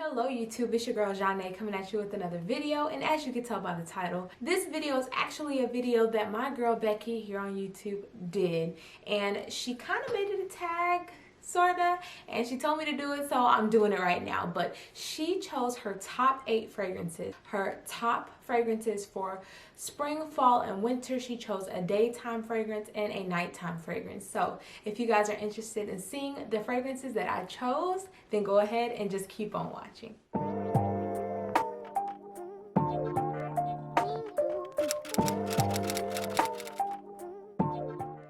Hello YouTube, it's your girl Zhane coming at you with another video, and as you can tell by the title, this video is actually a video that my girl Becky here on YouTube did, and she kind of made it a tag, sorta, and she told me to do it, so I'm doing it right now. But she chose her top 8 fragrances, her top fragrances for spring, fall, and winter. She chose a daytime fragrance and a nighttime fragrance. So if you guys are interested in seeing the fragrances that I chose, then go ahead and just keep on watching.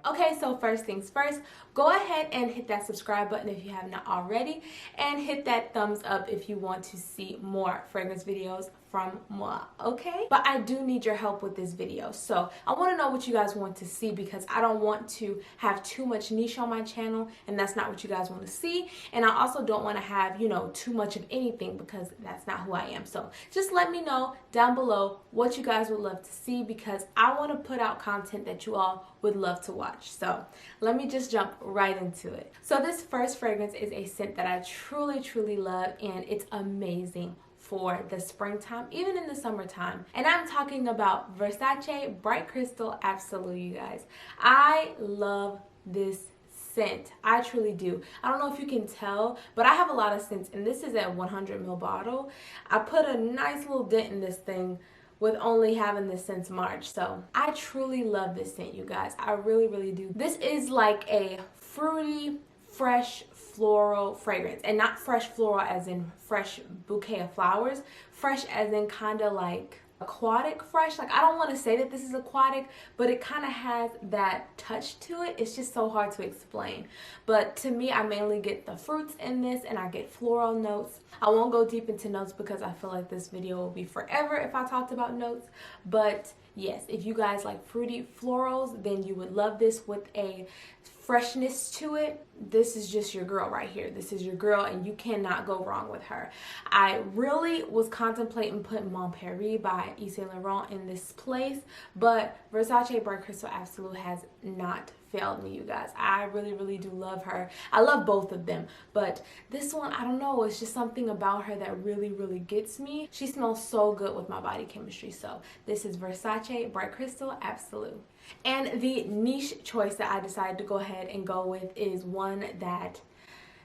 Okay, so first things first, go ahead and hit that subscribe button if you have not already, and hit that thumbs up if you want to see more fragrance videos from moi, okay? But I do need your help with this video, so I want to know what you guys want to see, because I don't want to have too much niche on my channel, and that's not what you guys want to see. And I also don't want to have, you know, too much of anything, because that's not who I am. So just let me know down below what you guys would love to see, because I want to put out content that you all would love to watch. So let me just jump right into it. So this first fragrance is a scent that I truly love, and it's amazing for the springtime, even in the summertime. And I'm talking about Versace Bright Crystal Absolute, you guys. I love this scent. I truly do. I don't know if you can tell, but I have a lot of scents, and this is a 100 ml bottle. I put a nice little dent in this thing with only having this since March. So I truly love this scent, you guys. I really do. This is like a fruity, fresh floral fragrance, and not fresh floral as in fresh bouquet of flowers, fresh as in kind of like aquatic fresh. Like, I don't want to say that this is aquatic, but it kind of has that touch to it. It's just so hard to explain. But to me, I mainly get the fruits in this, and I get floral notes. I won't go deep into notes because I feel like this video will be forever if I talked about notes. But yes, if you guys like fruity florals, then you would love this with a freshness to it. This is just your girl right here. This is your girl, and you cannot go wrong with her. I really was contemplating putting Mon Paris by Yves Saint Laurent in this place, but Versace Bright Crystal Absolute has not failed me, you guys. I really do love her. I love both of them, but this one, I don't know, it's just something about her that really gets me. She smells so good with my body chemistry. So this is Versace Bright Crystal Absolute. And the niche choice that I decided to go ahead and go with is one that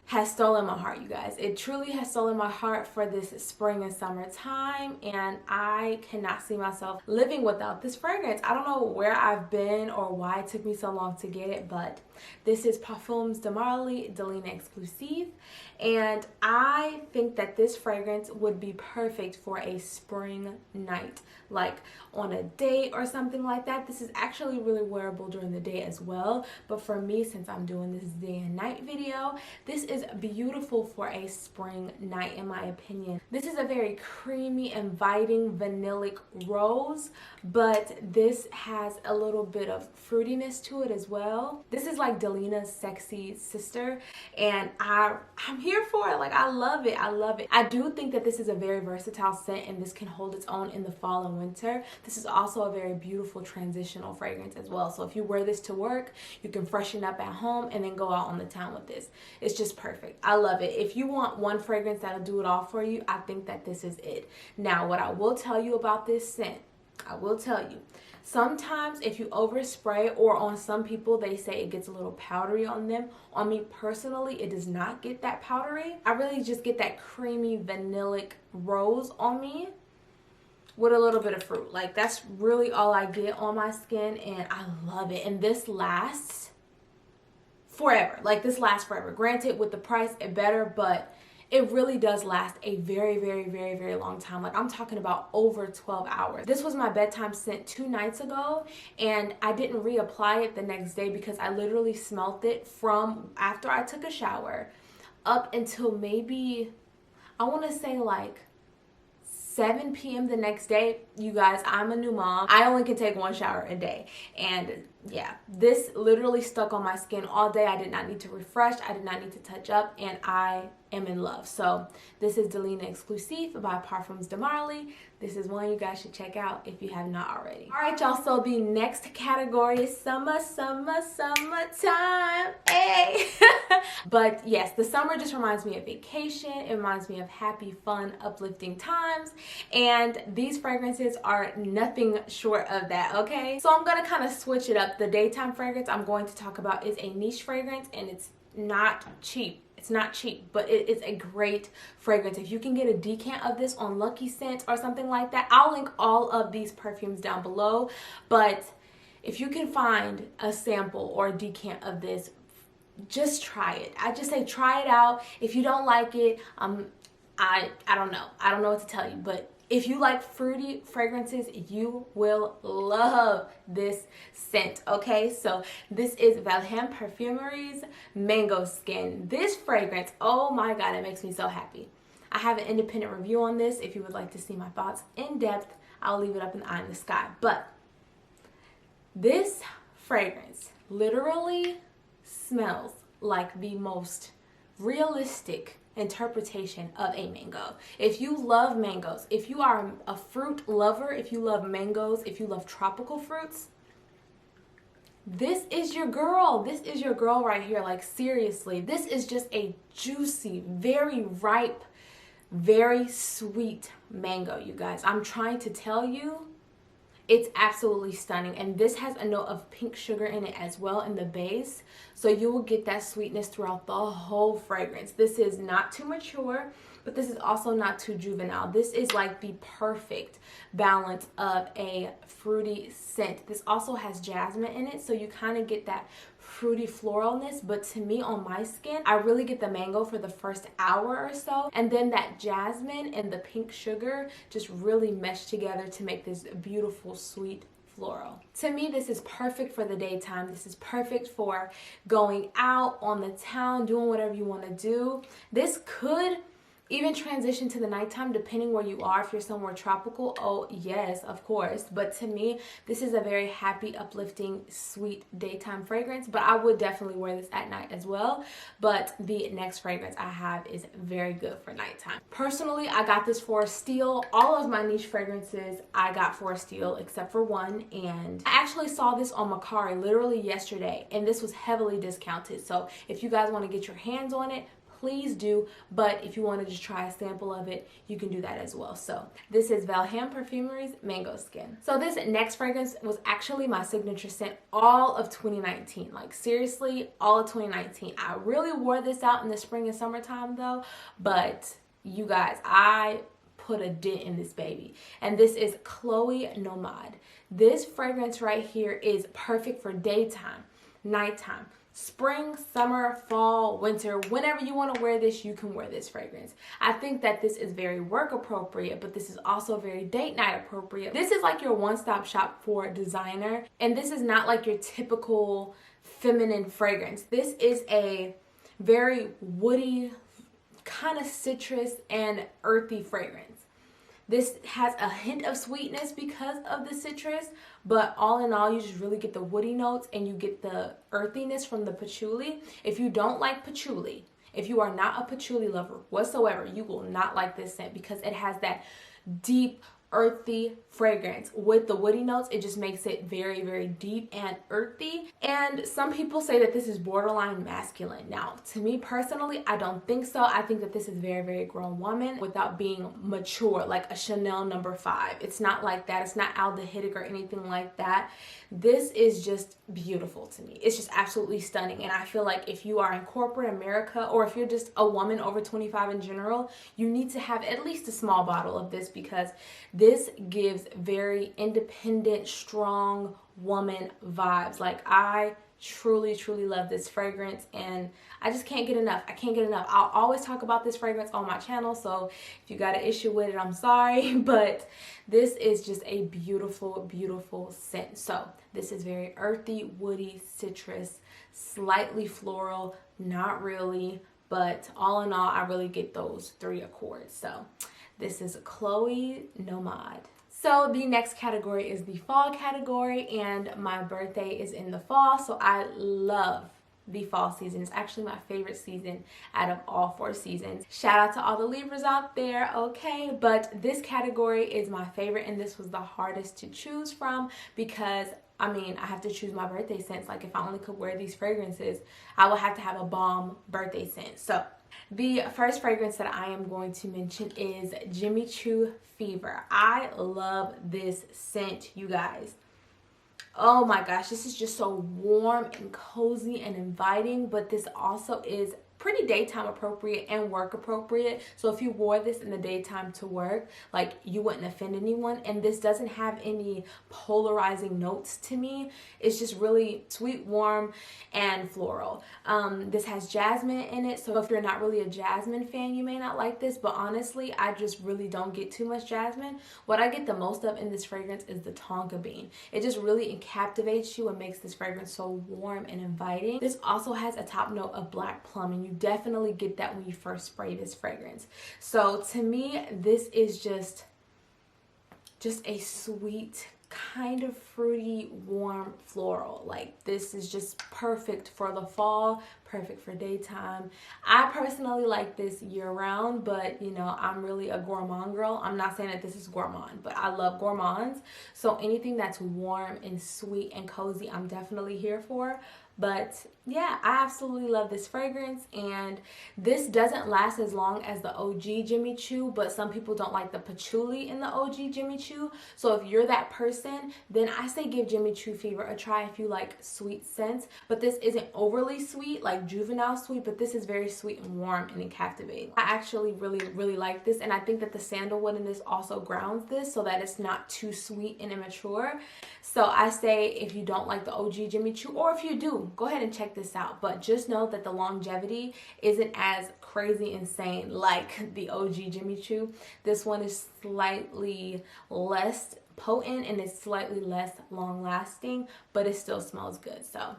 has stolen my heart, you guys. It truly has stolen my heart for this spring and summer time, and I cannot see myself living without this fragrance. I don't know where I've been or why it took me so long to get it, but this is Perfumes de Marly de Ligne Exclusive, and I think that this fragrance would be perfect for a spring night, like on a date or something like that. This is actually really wearable during the day as well, but for me, since I'm doing this day and night video, this is beautiful for a spring night in my opinion. This is a very creamy, inviting, vanillic rose, but this has a little bit of fruitiness to it as well. This is like Delina's sexy sister, and I'm here for it. Like, I love it. I love it. I do think that this is a very versatile scent, and this can hold its own in the fall and winter. This is also a very beautiful transitional fragrance as well. So if you wear this to work, you can freshen up at home and then go out on the town with this. It's just perfect. I love it. If you want one fragrance that'll do it all for you, I think that this is it. Now, what I will tell you about this scent, I will tell you, sometimes if you overspray, or on some people they say it gets a little powdery on them. On me personally, it does not get that powdery. I really just get that creamy vanillic rose on me with a little bit of fruit. Like, that's really all I get on my skin, and I love it. And this lasts forever. Like, this lasts forever. Granted, with the price, it better, but it really does last a very long time. Like, I'm talking about over 12 hours. This was my bedtime scent 2 nights ago, and I didn't reapply it the next day because I literally smelt it from after I took a shower up until maybe, I want to say like 7 p.m. the next day. You guys, I'm a new mom. I only can take 1 shower a day, and yeah, this literally stuck on my skin all day. I did not need to refresh. I did not need to touch up, and I am in love. So this is Delina Exclusive by Parfums de Marly. This is one you guys should check out if you have not already. All right, y'all, so the next category is summertime. Hey. But yes, the summer just reminds me of vacation. It reminds me of happy, fun, uplifting times. And these fragrances are nothing short of that, okay? So I'm gonna kind of switch it up. The daytime fragrance I'm going to talk about is a niche fragrance, and it's not cheap. It's not cheap, but it is a great fragrance. If you can get a decant of this on Lucky Scent or something like that, I'll link all of these perfumes down below. But if you can find a sample or a decant of this, just try it. I just say try it out. If you don't like it, I don't know. I don't know what to tell you, but if you like fruity fragrances, you will love this scent, okay? So this is Valham Perfumeries Mango Skin. This fragrance, oh my God, it makes me so happy. I have an independent review on this. If you would like to see my thoughts in depth, I'll leave it up in the eye in the sky. But this fragrance literally smells like the most realistic interpretation of a mango. If you love mangoes, if you are a fruit lover, if you love mangoes, if you love tropical fruits, this is your girl. This is your girl right here. Like, seriously, this is just a juicy, very ripe, very sweet mango, you guys. I'm trying to tell you, it's absolutely stunning. And this has a note of pink sugar in it as well in the base. So you will get that sweetness throughout the whole fragrance. This is not too mature, but this is also not too juvenile. This is like the perfect balance of a fruity scent. This also has jasmine in it, so you kind of get that fruity floralness, but to me, on my skin, I really get the mango for the first hour or so, and then that jasmine and the pink sugar just really mesh together to make this beautiful, sweet floral. To me, this is perfect for the daytime. This is perfect for going out on the town, doing whatever you want to do. This could even transition to the nighttime depending where you are. If you're somewhere tropical, oh yes, of course. But to me, this is a very happy, uplifting, sweet daytime fragrance. But I would definitely wear this at night as well. But the next fragrance I have is very good for nighttime. Personally, I got this for a steal. All of my niche fragrances I got for a steal except for one. And I actually saw this on Mercari literally yesterday, and this was heavily discounted. So if you guys want to get your hands on it, please do. But if you want to just try a sample of it, you can do that as well. So this is Valham Perfumeries Mango Skin. So this next fragrance was actually my signature scent all of 2019. Like, seriously, all of 2019. I really wore this out in the spring and summertime though, but you guys, I put a dent in this baby. And this is Chloe Nomad. This fragrance right here is perfect for daytime, nighttime, spring, summer, fall, winter. Whenever you want to wear this, you can wear this fragrance. I think that this is very work appropriate, but this is also very date night appropriate. This is like your one-stop shop for designer, and this is not like your typical feminine fragrance. This is a very woody, kind of citrus and earthy fragrance. This has a hint of sweetness because of the citrus, but all in all, you just really get the woody notes and you get the earthiness from the patchouli. If you don't like patchouli, if you are not a patchouli lover whatsoever, you will not like this scent because it has that deep, earthy fragrance with the woody notes. It just makes it very, very deep and earthy. And some people say that this is borderline masculine. Now, to me personally, I don't think so. I think that this is very, very grown woman without being mature, like a Chanel No. 5. It's not like that. It's not aldehydic or anything like that. This is just beautiful to me. It's just absolutely stunning. And I feel like if you are in corporate America, or if you're just a woman over 25 in general, you need to have at least a small bottle of this because this gives very independent, strong woman vibes. Like, I truly, truly love this fragrance, and I just can't get enough. I can't get enough. I'll always talk about this fragrance on my channel, so if you got an issue with it, I'm sorry, but this is just a beautiful, beautiful scent. So this is very earthy, woody, citrus, slightly floral, not really, but all in all, I really get those three accords. So this is Chloe Nomad So the next category is the fall category, and my birthday is in the fall, so I love the fall season. It's actually my favorite season out of all 4 seasons. Shout out to all the Libras out there, okay? But this category is my favorite, and this was the hardest to choose from because I mean, I have to choose my birthday scents. Like, if I only could wear these fragrances, I would have to have a bomb birthday scent. So the first fragrance that I am going to mention is Jimmy Choo Fever. I love this scent, you guys. Oh my gosh, this is just so warm and cozy and inviting, but this also is pretty daytime appropriate and work appropriate. So if you wore this in the daytime to work, like, you wouldn't offend anyone. And this doesn't have any polarizing notes to me. It's just really sweet, warm, and floral. This has jasmine in it, so if you're not really a jasmine fan, you may not like this, but honestly, I just really don't get too much jasmine. What I get the most of in this fragrance is the tonka bean. It just really captivates you and makes this fragrance so warm and inviting. This also has a top note of black plum, and you definitely get that when you first spray this fragrance. So to me, this is just a sweet, kind of fruity, warm floral. Like, this is just perfect for the fall, perfect for daytime. I personally like this year-round, but you know, I'm really a gourmand girl. I'm not saying that this is gourmand, but I love gourmands. So anything that's warm and sweet and cozy, I'm definitely here for. But yeah, I absolutely love this fragrance, and this doesn't last as long as the OG Jimmy Choo, but some people don't like the patchouli in the OG Jimmy Choo. So if you're that person, then I say give Jimmy Choo Fever a try if you like sweet scents. But this isn't overly sweet, like juvenile sweet, but this is very sweet and warm and captivating. I actually really like this, and I think that the sandalwood in this also grounds this so that it's not too sweet and immature. So I say if you don't like the OG Jimmy Choo, or if you do, go ahead and check this out. But just know that the longevity isn't as crazy insane like the OG Jimmy Choo. This one is slightly less potent and it's slightly less long lasting, but it still smells good. So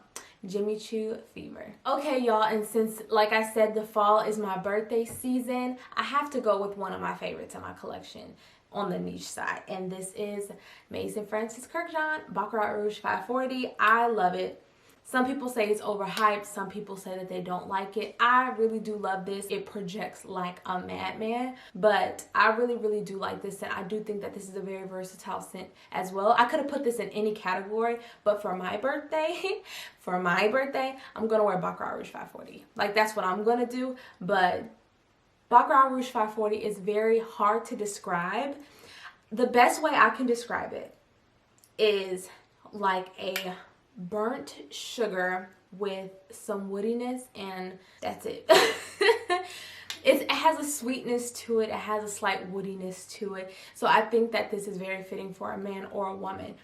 Jimmy Choo Fever. Okay, y'all, and since, like I said, the fall is my birthday season, I have to go with one of my favorites in my collection on the niche side, and this is Maison Francis Kurkdjian Baccarat Rouge 540. I love it. Some people say it's overhyped. Some people say that they don't like it. I really do love this. It projects like a madman, but I really do like this, and I do think that this is a very versatile scent as well. I could have put this in any category, but for my birthday, I'm gonna wear Baccarat Rouge 540. Like, that's what I'm gonna do. But Baccarat Rouge 540 is very hard to describe. The best way I can describe it is like a burnt sugar with some woodiness, and that's it. It has a sweetness to it. It has a slight woodiness to it. So I think that this is very fitting for a man or a woman.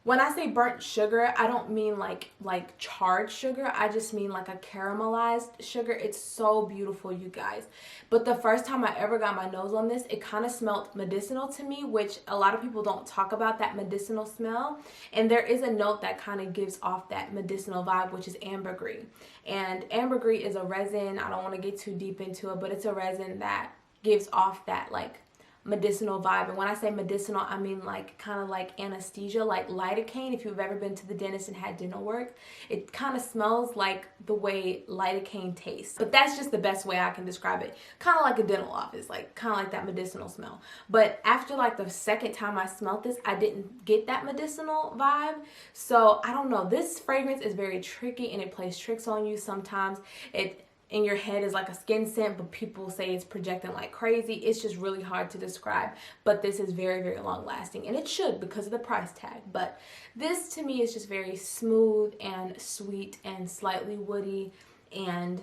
When I say burnt sugar, I don't mean like charred sugar. I just mean like a caramelized sugar. It's so beautiful, you guys. But the first time I ever got my nose on this, it kind of smelled medicinal to me, which a lot of people don't talk about, that medicinal smell. And there is a note that kind of gives off that medicinal vibe, which is ambergris. And ambergris is a resin. I don't want to get too deep into it, but it's a resin that gives off that like medicinal vibe. And when I say medicinal, I mean like kind of like anesthesia, like lidocaine. If you've ever been to the dentist and had dental work, it kind of smells like the way lidocaine tastes. But that's just the best way I can describe it. Kind of like a dental office, like kind of like that medicinal smell. But after like the second time I smelled this, I didn't get that medicinal vibe. So I don't know, this fragrance is very tricky and it plays tricks on you. Sometimes it in your head is like a skin scent, but people say it's projecting like crazy. It's just really hard to describe, but this is very long lasting, and it should because of the price tag. But this to me is just very smooth and sweet and slightly woody and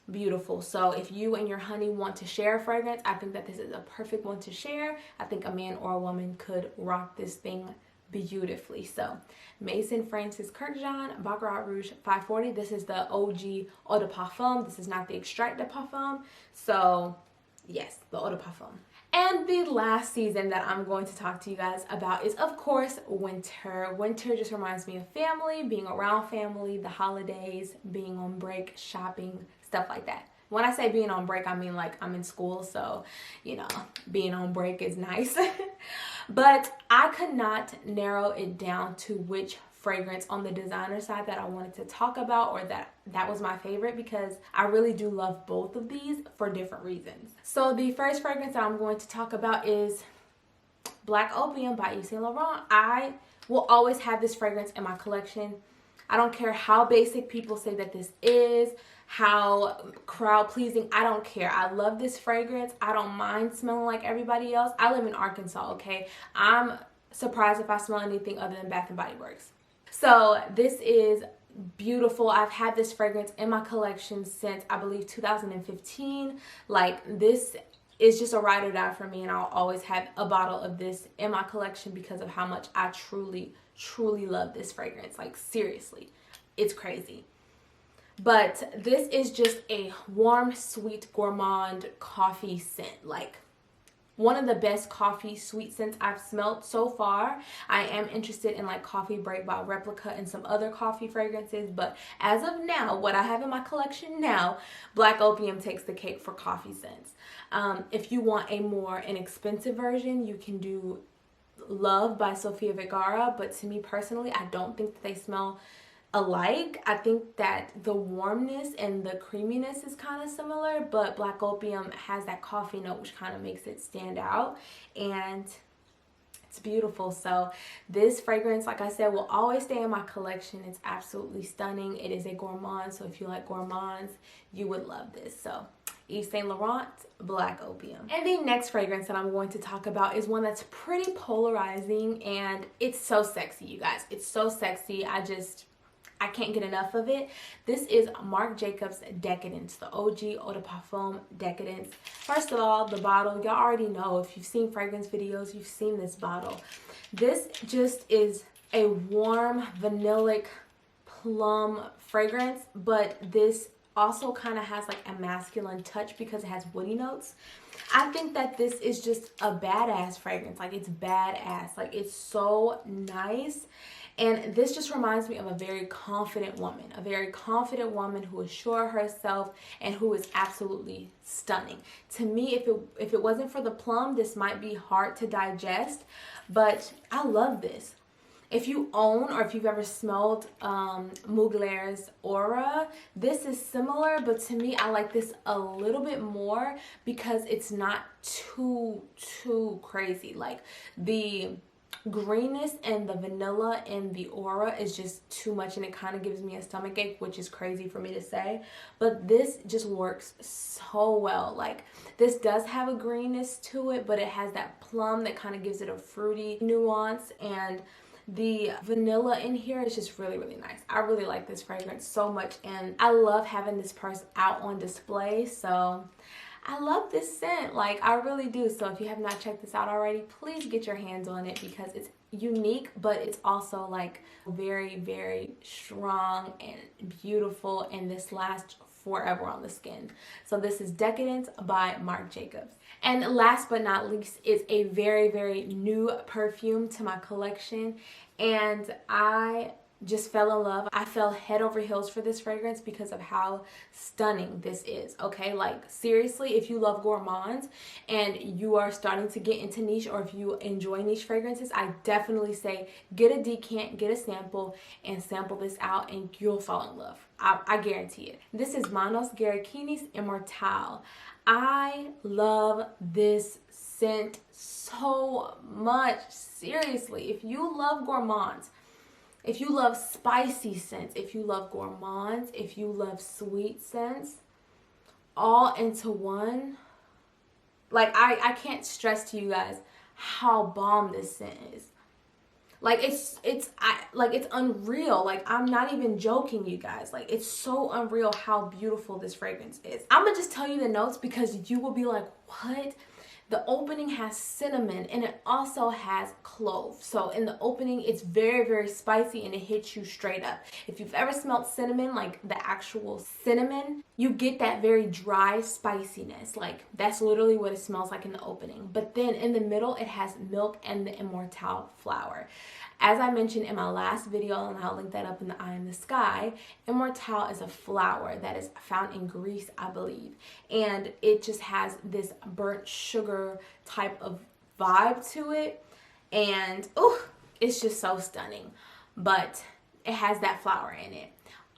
beautiful. So if you and your honey want to share a fragrance, I think that this is a perfect one to share. I think a man or a woman could rock this thing beautifully. So Maison Francis Kurkdjian Baccarat Rouge 540. This is the OG Eau de Parfum. This is not the Extrait de Parfum. So yes, the Eau de Parfum. And the last season that I'm going to talk to you guys about is, of course, winter. Winter just reminds me of family, being around family, the holidays, being on break, shopping, stuff like that. When I say being on break, I mean like I'm in school, so, you know, being on break is nice. But I could not narrow it down to which fragrance on the designer side that I wanted to talk about, or that was my favorite, because I really do love both of these for different reasons. So the first fragrance that I'm going to talk about is Black Opium by Yves Saint Laurent. I will always have this fragrance in my collection. I don't care how basic people say that this is, how crowd pleasing, I don't care. I love this fragrance. I don't mind smelling like everybody else. I live in Arkansas, okay? I'm surprised if I smell anything other than Bath and Body Works. So this is beautiful. I've had this fragrance in my collection since, I believe, 2015. Like, this is just a ride or die for me, and I'll always have a bottle of this in my collection because of how much I truly love this fragrance. Like, seriously, it's crazy. But this is just a warm, sweet, gourmand coffee scent. Like, one of the best coffee sweet scents I've smelled so far. I am interested in like Coffee Break by Replica and some other coffee fragrances, but as of now, what I have in my collection now, Black Opium takes the cake for coffee scents. If you want a more inexpensive version, you can do Love by Sofia Vergara, but to me personally, I don't think that they smell alike. I think that the warmness and the creaminess is kind of similar, but Black Opium has that coffee note which kind of makes it stand out, and it's beautiful. So this fragrance, like I said, will always stay in my collection. It's absolutely stunning. It is a gourmand, so if you like gourmands, you would love this. So Yves Saint Laurent, Black Opium. And the next fragrance that I'm going to talk about is one that's pretty polarizing, and it's so sexy, you guys. It's so sexy. I can't get enough of it. This is Marc Jacobs Decadence, the OG Eau de Parfum Decadence. First of all, the bottle, y'all already know. If you've seen fragrance videos, you've seen this bottle. This just is a warm, vanillic, plum fragrance, but this also kind of has like a masculine touch because it has woody notes. I think that this is just a badass fragrance. Like, it's badass. Like, it's so nice. And this just reminds me of a very confident woman. A very confident woman who is sure of herself and who is absolutely stunning. To me, if it wasn't for the plum, this might be hard to digest. But I love this. If you own or if you've ever smelled Muglier's Aura, this is similar, but to me, I like this a little bit more because it's not too crazy. Like, the greenness and the vanilla in the Aura is just too much, and it kind of gives me a stomach ache, which is crazy for me to say, but this just works so well. Like, this does have a greenness to it, but it has that plum that kind of gives it a fruity nuance, and the vanilla in here is just really nice. I really like this fragrance so much, and I love having this purse out on display, so I love this scent. Like, I really do. So if you have not checked this out already, please get your hands on it because it's unique, but it's also like very strong and beautiful, and this lasts forever on the skin. So this is Decadence by Marc Jacobs. And last but not least is a very new perfume to my collection, and I just fell in love. I fell head over heels for this fragrance because of how stunning this is, okay? Like, seriously, if you love gourmands and you are starting to get into niche, or if you enjoy niche fragrances, I definitely say get a decant, get a sample, and sample this out, and you'll fall in love. I guarantee it. This is MANOS GERAKINIS IMMORTELLE. I love this scent so much. Seriously, if you love gourmands, if you love spicy scents, if you love gourmands, if you love sweet scents, all into one, like, I can't stress to you guys how bomb this scent is. Like, it's unreal. Like, I'm not even joking, you guys. Like, it's so unreal how beautiful this fragrance is. I'm gonna just tell you the notes because you will be like, what? The opening has cinnamon and it also has clove. So in the opening, it's very, very spicy and it hits you straight up. If you've ever smelled cinnamon, like the actual cinnamon, you get that very dry spiciness. Like that's literally what it smells like in the opening. But then in the middle, it has milk and the Immortelle flower. As I mentioned in my last video, and I'll link that up in the eye in the sky, Immortelle is a flower that is found in Greece, I believe. And it just has this burnt sugar type of vibe to it. And, it's just so stunning. But it has that flower in it.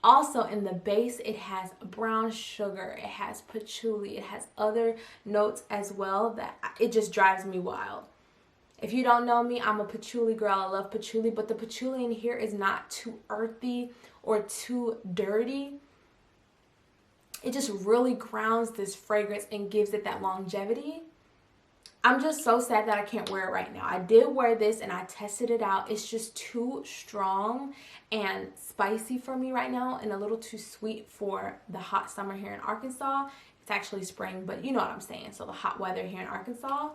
Also, in the base, it has brown sugar, it has patchouli, it has other notes as well that it just drives me wild. If you don't know me, I'm a patchouli girl. I love patchouli, but the patchouli in here is not too earthy or too dirty. It just really grounds this fragrance and gives it that longevity. I'm just so sad that I can't wear it right now. I did wear this and I tested it out. It's just too strong and spicy for me right now and a little too sweet for the hot summer here in Arkansas. It's actually spring, but you know what I'm saying. So the hot weather here in Arkansas.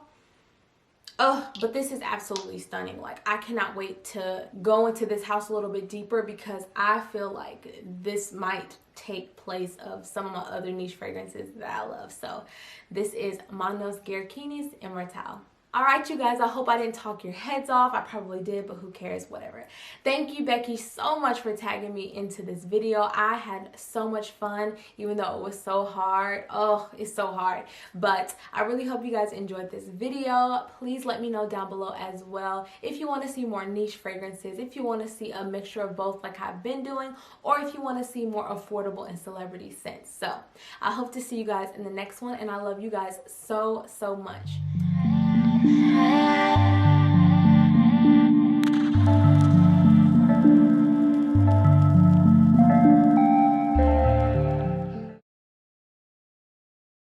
But this is absolutely stunning. Like, I cannot wait to go into this house a little bit deeper because I feel like this might take place of some of my other niche fragrances that I love. So this is MANOS GERAKINIS Immortelle. Alright, you guys, I hope I didn't talk your heads off. I probably did, but who cares, whatever. Thank you, Becky, so much for tagging me into this video. I had so much fun, even though it was so hard. It's so hard. But I really hope you guys enjoyed this video. Please let me know down below as well if you want to see more niche fragrances, if you want to see a mixture of both like I've been doing, or if you want to see more affordable and celebrity scents. So I hope to see you guys in the next one, and I love you guys so, so much.